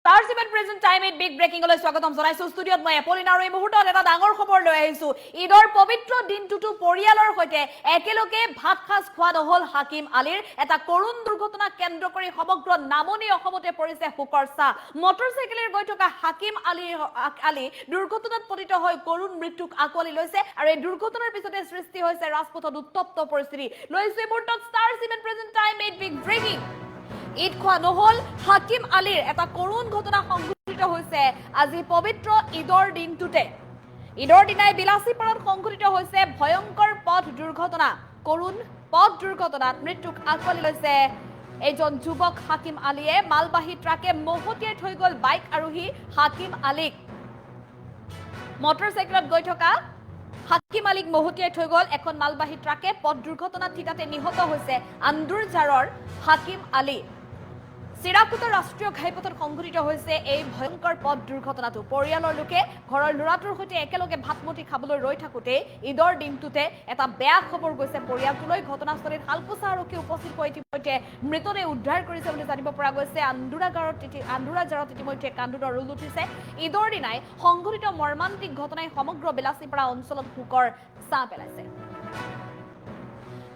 Stars Event Present Time at Big Breaking লৈ স্বাগতম জনাইছো ষ্টুডিঅত মই এপলিন আৰু এই মুহূৰ্তত এটা ডাঙৰ খবৰ লৈ আহিছো ঈদৰ পবিত্ৰ দিনটোটো পৰিয়ালৰ সৈতে একেলগে ভাত খাজ খোৱা নহল হাকিম আলীৰ এটা কৰুণ দুৰ্ঘটনা কেন্দ্ৰ কৰি সমগ্ৰ নামনি অসমতে পৰিছে হুকৰ ছাঁ মটৰচাইকেলৰ গৈ থকা হাকিম আলী দুৰ্ঘটনাত পতিত হৈ কৰুণ মৃত্যুক আকোৱালি লৈছে আৰু এই দুৰ্ঘটনাৰ পিছতে সৃষ্টি হৈছে ৰাজপথত উত্তপ্ত পৰিস্থিতি লৈছে মুহূৰ্তত Stars Event Present Time at Big Breaking Eid খোৱা নহল হাকিম আলীৰ এটা কৰুণ ঘটনা সংঘটিত হৈছে আজি পবিত্ৰ ঈদৰ দিনটোতে ঈদৰ দিনাই বিলাসীপাৰাত সংঘটিত হৈছে ভয়ংকৰ পথ দুৰ্ঘটনা কৰুণ পথ দুৰ্ঘটনাত মৃত্যুক আকোৱালি লৈছে এজন যুৱক হাকিম আলীয়ে মালবাহী ট্ৰাকে মহতিয়াই থৈ গল বাইক আৰোহী হাকিম আলীক মটৰচাইকেলত গৈ থকা হাকিম আলীক মহতিয়াই থৈ গল এখন মালবাহী ট্ৰাকে পথ দুৰ্ঘটনাত থিতাতে নিহত হৈছে আন্দুৰজাৰৰ হাকিম আলী চিৰাকুটা ৰাষ্ট্ৰীয় ঘাইপথত সংঘটিত হৈছে এই ভয়ংকৰ পথ দুৰ্ঘটনাটো পৰিয়ালৰ লোকে ঘৰৰ ল'ৰাটোৰ সৈতে একেলগে ভাতমুঠি খাবলৈ ৰৈ থাকোতে ঈদৰ দিনটোতে এটা বেয়া খবৰ গৈছে পৰিয়ালটোলৈ ঘটনাস্থলীত হালকুচা আৰক্ষী উপস্থিত হৈ ইতিমধ্যে মৃতদেহ উদ্ধাৰ কৰিছে বুলি জানিব পৰা গৈছে আন্দুৰাজাৰত ইতিমধ্যে কান্দোনৰ ৰোল উঠিছে ঈদৰ দিনাই সংঘটিত মৰ্মান্তিক ঘটনাই সমগ্ৰ বিলাসীপাৰা অঞ্চলত শোকৰ ছাঁ পেলাইছে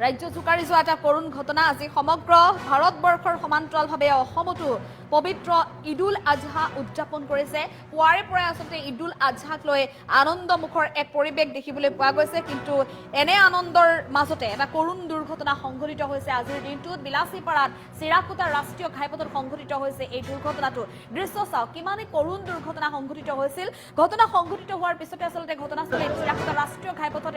ৰাজ্য জোকাৰি যোৱা এটা কৰুণ ঘটনা আজি সমগ্ৰ ভাৰতবৰ্ষৰ সমান্তৰালভাৱে অসমতো পবিত্ৰ ঈদুল আজহা উদযাপন কৰিছে পুৱাৰে পৰাই আচলতে ঈদুল আজহাক লৈ আনন্দমুখৰ এক পৰিৱেশ দেখিবলৈ পোৱা গৈছে কিন্তু এনে আনন্দৰ মাজতে এটা কৰুণ দুৰ্ঘটনা সংঘটিত হৈছে আজিৰ দিনটোত বিলাসীপাৰাত চিৰাকুটা ৰাষ্ট্ৰীয় ঘাইপথত সংঘটিত হৈছে এই দুৰ্ঘটনাটো দৃশ্য চাওক কিমানে কৰুণ দুৰ্ঘটনা সংঘটিত হৈছিল ঘটনা সংঘটিত হোৱাৰ পিছতে আচলতে ঘটনাস্থলীত চিৰাকুটা ৰাষ্ট্ৰীয় ঘাইপথত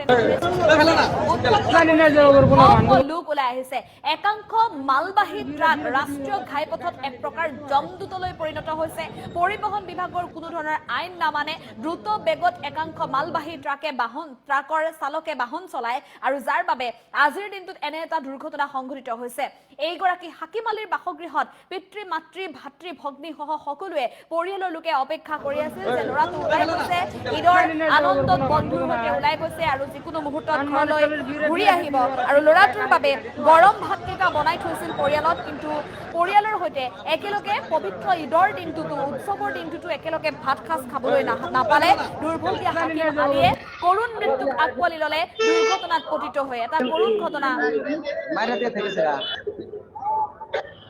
লোক ওলাই আহিছে একাংশ মালবাহী ট্ৰাক ৰাষ্ট্ৰীয় ঘাইপথত এক প্ৰকাৰ জমদূতলৈ পৰিণত হৈছে পৰিবহন বিভাগৰ কোনো ধৰণৰ আইন নামানে দ্ৰুত বেগত একাংশ মালবাহী ট্ৰাকৰ চালকে বাহন চলায় আৰু যাৰ বাবে আজিৰ দিনটোত এনে এটা দুৰ্ঘটনা সংঘটিত হৈছে এইগৰাকী হাকিম আলীৰ বাসগৃহত পিতৃ মাতৃ ভাতৃ ভগ্নী সহ সকলোৱে পৰিয়ালৰ লোকে অপেক্ষা কৰি আছিল যে ল'ৰাটো ওলাই গৈছে ঈদৰ আনন্দত বন্ধুৰ সৈতে ওলাই গৈছে আৰু যিকোনো মুহূৰ্তত ঘৰলৈ ঘূৰি আহিব আৰু ল'ৰাটোৰ বাবে গৰম ভাতকেইটা বনাই থৈছিল পৰিয়ালত কিন্তু পৰিয়ালৰ সৈতে একেলগে পবিত্ৰ ঈদৰ দিনটোতো উৎসৱৰ দিনটোতো একেলগে ভাত খাজ খাবলৈ নাপালে দুৰ্ভগীয়া হাকিম আলীয়ে কৰুণ মৃত্যুক আকোৱালি ললে দুৰ্ঘটনাত পতিত হৈ এটা কৰুণ ঘটনা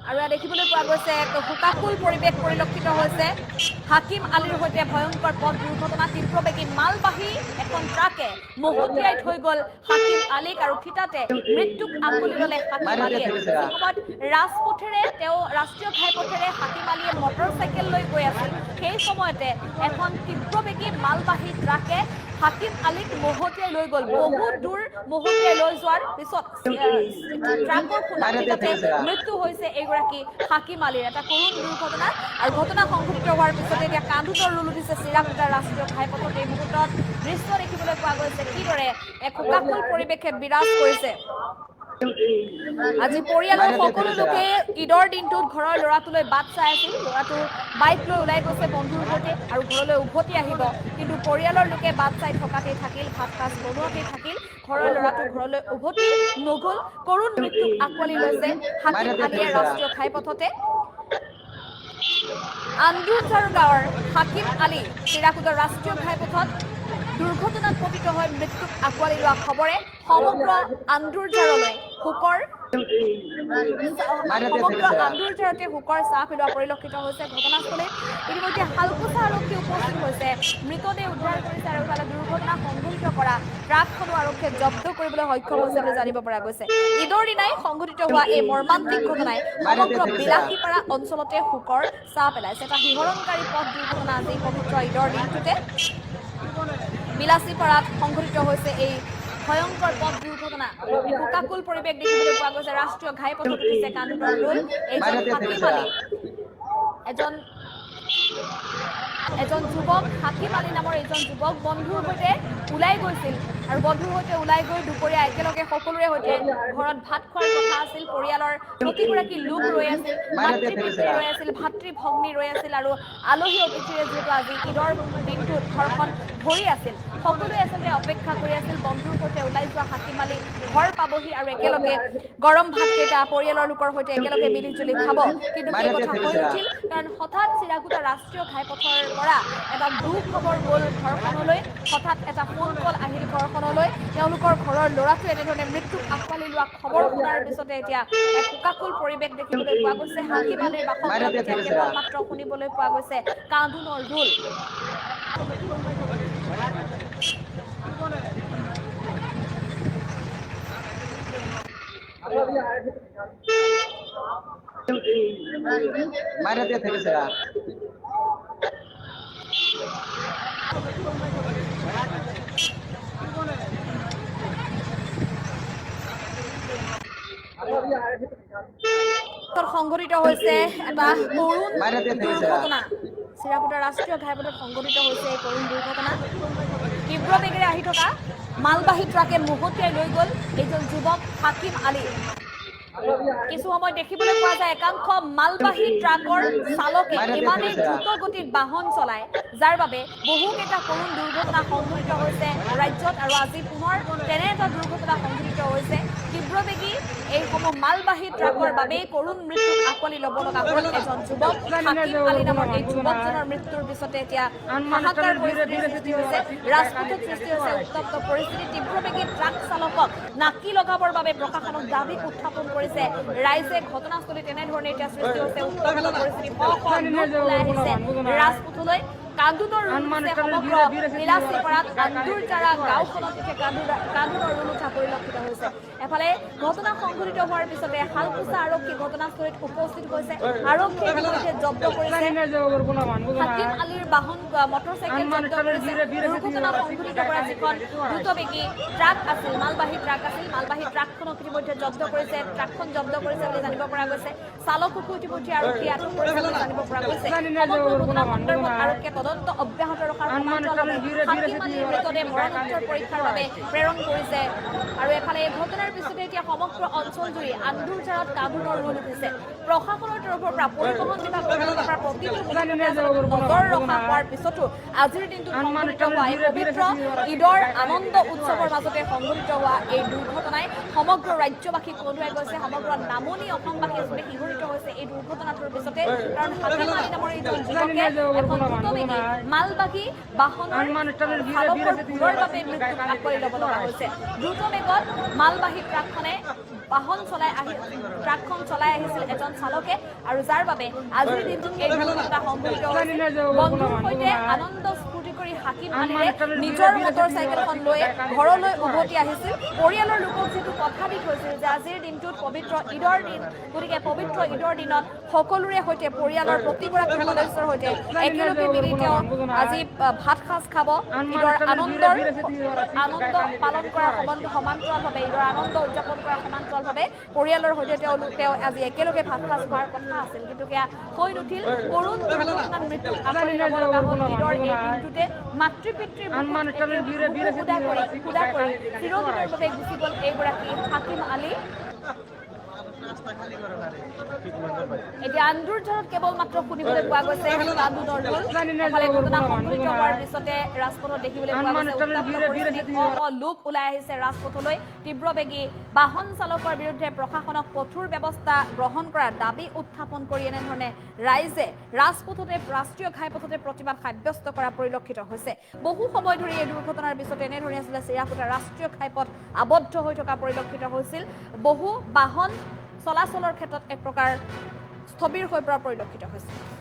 আৰু দেখিবলৈ পোৱা গৈছে হুকাকুল পৰিৱেশ পৰিলক্ষিত হৈছে হাকিম আলীৰ সৈতে ভয়ংকৰ পথ দুৰ্ঘটনা তীব্ৰবেগী মালবাহী এখন ট্ৰাকে মহতিয়াই থৈ গল হাকিম আলীক আৰু থিতাতে মৃত্যুক আকোৱালি ললে হাকিম আলীয়ে সময়ত ৰাজপথেৰে তেওঁ ৰাষ্ট্ৰীয় ঘাইপথেৰে হাকিম আলীয়ে মটৰচাইকেল লৈ গৈ আছিল সেই সময়তে এখন তীব্ৰবেগী মালবাহী ট্ৰাকে হাকিম আলীক মহতিয়াই লৈ গল বহুত দূৰ মহতিয়াই লৈ যোৱাৰ পিছত ট্ৰাকৰ খুন্দাত থিতাতে মৃত্যু হৈছে এইগৰাকী হাকিম আলীৰ এটা কৰুণ দুৰ্ঘটনা আৰু ঘটনা সংঘটিত হোৱাৰ পিছতে এতিয়া কান্দোনৰ ৰোল উঠিছে চিৰাকুটা ৰাষ্ট্ৰীয় ঘাইপথত এই মুহূৰ্তত দৃশ্য দেখিবলৈ পোৱা গৈছে কিদৰে এক হুকাকুল পৰিৱেশে বিৰাজ কৰিছে আজি পৰিয়ালৰ সকলো লোকে ঈদৰ দিনটোত ঘৰৰ ল'ৰাটোলৈ বাট চাই আছিল ল'ৰাটো বাইক লৈ ওলাই গৈছে বন্ধুৰ সৈতে আৰু ঘৰলৈ উভতি আহিব কিন্তু পৰিয়ালৰ লোকে বাট চাই থকাতেই থাকিল ভাত সাজ বনোৱাতেই থাকিল ঘৰৰ ল'ৰাটো ঘৰলৈ উভতি নগল কৰুণ মৃত্যুক আকোৱালি লৈছে হাকিম আলীয়ে ৰাষ্ট্ৰীয় ঘাইপথতে আন্দুৰজাৰ গাঁৱৰ হাকিম আলী চিৰাকুটা ৰাষ্ট্ৰীয় ঘাইপথত দুৰ্ঘটনাত পতিত হৈ মৃত্যুক আকোৱালি লোৱা খবৰে সমগ্ৰ আন্দুৰজাৰলৈ আন্দুৰজাৰতে হুকৰ ছাঁ পেলোৱা পৰিলক্ষিত হৈছে ঘটনাস্থলীত ইতিমধ্যে হালকুচা আৰক্ষী উপস্থিত হৈছে মৃতদেহ উদ্ধাৰ কৰিছে আৰু ইফালে দুৰ্ঘটনা সংঘটিত কৰা ট্ৰাকখনো আৰক্ষীয়ে জব্দ কৰিবলৈ সক্ষম হৈছে বুলি জানিব পৰা গৈছে ঈদৰ দিনাই সংঘটিত হোৱা এই মৰ্মান্তিক ঘটনাই সমগ্ৰ বিলাসীপাৰা অঞ্চলতে হুকৰ ছাঁ পেলাইছে এটা শিহৰণকাৰী পথ দুৰ্ঘটনা আজি পবিত্ৰ ঈদৰ দিনটোতে বিলাসীপাৰাত সংঘটিত হৈছে এই ভয়ংকৰ পথ দুৰ্ঘটনা হুকাকুল পৰিৱেশ দেখিবলৈ পোৱা গৈছে ৰাষ্ট্ৰীয় ঘাইপথত উঠিছে কান্দোনৰ ৰোল এজন যুৱক হাকিম আলী নামৰ এজন যুৱক বন্ধুৰ সৈতে ওলাই গৈছিল আৰু বন্ধুৰ সৈতে ওলাই গৈ দুপৰীয়া একেলগে সকলোৰে সৈতে ঘৰত ভাত খোৱাৰ কথা আছিল পৰিয়ালৰ প্ৰতিগৰাকী লোক ৰৈ আছিল মাতৃ পিতৃ ৰৈ আছিল ভাতৃ ভগ্নী ৰৈ আছিল আৰু আলহী অতিথিৰে যিহেতু আজি ঈদৰ দিনটোত ঘৰখন ভৰি আছিল সকলোৱে আচলতে অপেক্ষা কৰি আছিল বন্ধুৰ সৈতে ওলাই যোৱা হাকিম আলী ঘৰ পাবহি আৰু একেলগে গৰম ভাতকেইটা পৰিয়ালৰ লোকৰ সৈতে একেলগে মিলি জুলি খাব কিন্তু সেই কথা হৈ উঠিল কাৰণ হঠাৎ চিৰাকুটা ৰাষ্ট্ৰীয় ঘাইপথৰ পৰা এটা দুখবৰ গ'ল ঘৰখনলৈ হঠাৎ এটা ফোন কল আহিল ঘৰখনলৈ তেওঁলোকৰ ঘৰৰ ল'ৰাটোৱে এনেধৰণে মৃত্যুক আঁকোৱালি লোৱা খবৰ শুনাৰ পিছতে এতিয়া এক শোকাকুল পৰিৱেশ দেখিবলৈ পোৱা গৈছে হাকিম আলীৰ বাসগৃহত এতিয়া কেৱল মাত্ৰ শুনিবলৈ পোৱা গৈছে কান্দোনৰ ৰোল মাইৰা দিয়ে থেকেছিলা সংঘটিত হৈছে এটা কৰুণ দুৰ্ঘটনা চিৰাকুটা ৰাষ্ট্ৰীয় ঘাইপথত সংঘটিত হৈছে এই কৰুণ দুৰ্ঘটনা তীব্ৰ বেগেৰে আহি থকা মালবাহী ট্ৰাকে মুহূৰ্তে লৈ গ'ল এইজন যুৱক হাকিম আলী কিছু সময় দেখিবলৈ পোৱা যায় একাংশ মালবাহী ট্ৰাকৰ চালকে ইমানেই দ্ৰুত গতিত বাহন চলায় যাৰ বাবে বহুকেইটা কৰুণ দুৰ্ঘটনা সংঘটিত হৈছে ৰাজ্যত আৰু আজি পুনৰ তেনে এটা দুৰ্ঘটনা সংঘটিত হৈছে তীব্ৰবেগী এইসমূহ মালবাহী ট্ৰাকৰ বাবেই কৰুণ মৃত্যুক আঁকোৱালি ল'ব লগা হ'ল এজন যুৱক হাকিম আলী নামৰ এই যুৱকজনৰ মৃত্যুৰ পিছতে এতিয়া হাহাকাৰ পৰিস্থিতিৰ সৃষ্টি হৈছে ৰাজপথত সৃষ্টি হৈছে উত্তপ্ত পৰিস্থিতি তীব্ৰবেগী ট্ৰাক চালকক নাকি লগাবৰ বাবে প্ৰশাসনক দাবী উত্থাপন কৰিছে ৰাইজে ঘটনাস্থলীত এনেধৰণে এতিয়া সৃষ্টি হৈছে উত্তপ্ত পৰিস্থিতি ওলাই আহিছে ৰাজপথলৈ কান্দোনৰ সমগ্ৰ নীলাচীপাৰাত আন্দুৰজাৰা গাঁওখনত কান্দোনৰ ৰোল উঠা পৰিলক্ষিত হৈছে এফালে ঘটনা সংঘটিত হোৱাৰ পিছতে শালকুচা আৰক্ষী ঘটনাস্থলীত উপস্থিত হৈছে আৰক্ষীয়ে ইতিমধ্যে জব্দ কৰিছে হাকিম আলীৰ বাহন মটৰচাইকেল জব্দ কৰিছে দুৰ্ঘটনা সংঘটিত কৰা যিখন দ্ৰুতবেগী ট্ৰাক আছিল মালবাহী ট্ৰাকখনক ইতিমধ্যে জব্দ কৰিছে ট্ৰাকখন জব্দ কৰিছে বুলি জানিব পৰা গৈছে চালককো ইতিমধ্যে আৰক্ষীয়ে আটক কৰিছে বুলি জানিব পৰা গৈছে ঘটনা সন্দৰ্ভত আৰক্ষীয়ে তদন্ত অব্যাহত ৰখাৰ সমান্তৰালভাৱে হাকিম আলীৰ মৃতদেহ মৰণোত্তৰ পৰীক্ষাৰ বাবে প্ৰেৰণ কৰিছে আৰু এফালে এই ঘটনাৰ পিছতে এতিয়া সমগ্ৰ অঞ্চল জুৰি আন্দুৰজাৰত কান্দোনৰ ৰোল উঠিছে প্ৰশাসনৰ তৰফৰ পৰা পৰিবহণ বিভাগৰ তৰফৰ পৰা প্ৰতিটো নজৰ ৰখা হোৱাৰ পিছতো আজিৰ দিনটোত সংঘটিত হোৱা এই পবিত্ৰ ঈদৰ আনন্দ উৎসৱৰ মাজতে সংঘটিত হোৱা এই দুৰ্ঘটনাই সমগ্ৰ ৰাজ্যবাসীক কন্দুৱাই গৈছে সমগ্ৰ নামনি অসমবাসী আচলতে শিহৰিত হৈছে এই দুৰ্ঘটনাটোৰ পিছতে কাৰণ হাকিম আলী নামৰ এইজন যুৱকে এখন দ্ৰুতবেগী মালবাহী বাহনৰ চালকৰ ভুলৰ বাবে মৃত্যুক আঁকোৱালি ল'ব লগা হৈছে দ্ৰুতবেগত মালবাহী ট্ৰাকখন চলাই আহিছিল এজন চালকে আৰু যাৰ বাবে আজিৰ দিনটোত এই দুৰ্ঘটনা সংঘটিত হৈছিল বন্ধুৰ সৈতে আনন্দ স্ফূৰ্তি কৰি হাকিম আলীৰে নিজৰ মটৰচাইকেলখন লৈ ঘৰলৈ উভতি আহিছিল পৰিয়ালৰ লোকক যিটো কথা দি থৈছিল যে আজিৰ দিনটোত পবিত্ৰ ঈদৰ দিন গতিকে পবিত্ৰ ঈদৰ দিনত সকলোৰে সৈতে পৰিয়ালৰ প্ৰতিগৰাকী সদস্যৰ সৈতে একেলগে মিলি তেওঁ আজি ভাত সাজ খাব ঈদৰ আনন্দ পালন কৰাৰ সমান্তৰালভাৱে ঈদৰ আনন্দ উদযাপন কৰাৰ সমান্তৰালভাৱে পৰিয়ালৰ সৈতে তেওঁ আজি একেলগে ভাত সাজ খোৱাৰ কথা আছিল কিন্তু সেয়া হৈ নুঠিল কৰুণ দুৰ্ঘটনাত মৃত্যুক আঁকোৱালি ল'ব লগা হ'ল ঈদৰ এই দিনটোতে মাতৃ পিতৃৰ সুদা কৰি চিৰদিনৰ বাবে গুচি গ'ল এইগৰাকী হাকিম আলী এতিয়া আন্দুৰজাৰত কেৱল মাত্ৰ শুনিবলৈ পোৱা গৈছে কান্দোনৰ ৰোল এফালে ঘটনা সংঘটিত হোৱাৰ পিছতে ৰাজপথত দেখিবলৈ পোৱা গৈছে উত্তপ্ত পৰিস্থিতি লোক ওলাই আহিছে ৰাজপথলৈ তীব্ৰবেগী বাহন চালকৰ বিৰুদ্ধে প্ৰশাসনক কঠোৰ ব্যৱস্থা গ্ৰহণ কৰাৰ দাবী উত্থাপন কৰি এনেধৰণে ৰাইজে ৰাজপথতে ৰাষ্ট্ৰীয় ঘাইপথতে প্ৰতিবাদ সাব্যস্ত কৰা পৰিলক্ষিত হৈছে বহু সময় ধৰি এই দুৰ্ঘটনাৰ পিছতে এনেধৰণে আছিলে চিৰাকুটা ৰাষ্ট্ৰীয় ঘাইপথ আবদ্ধ হৈ থকা পৰিলক্ষিত হৈছিল বহু বাহন চলাচলৰ ক্ষেত্ৰত এক প্ৰকাৰ স্থবিৰ হৈ পৰা পৰিলক্ষিত হৈছে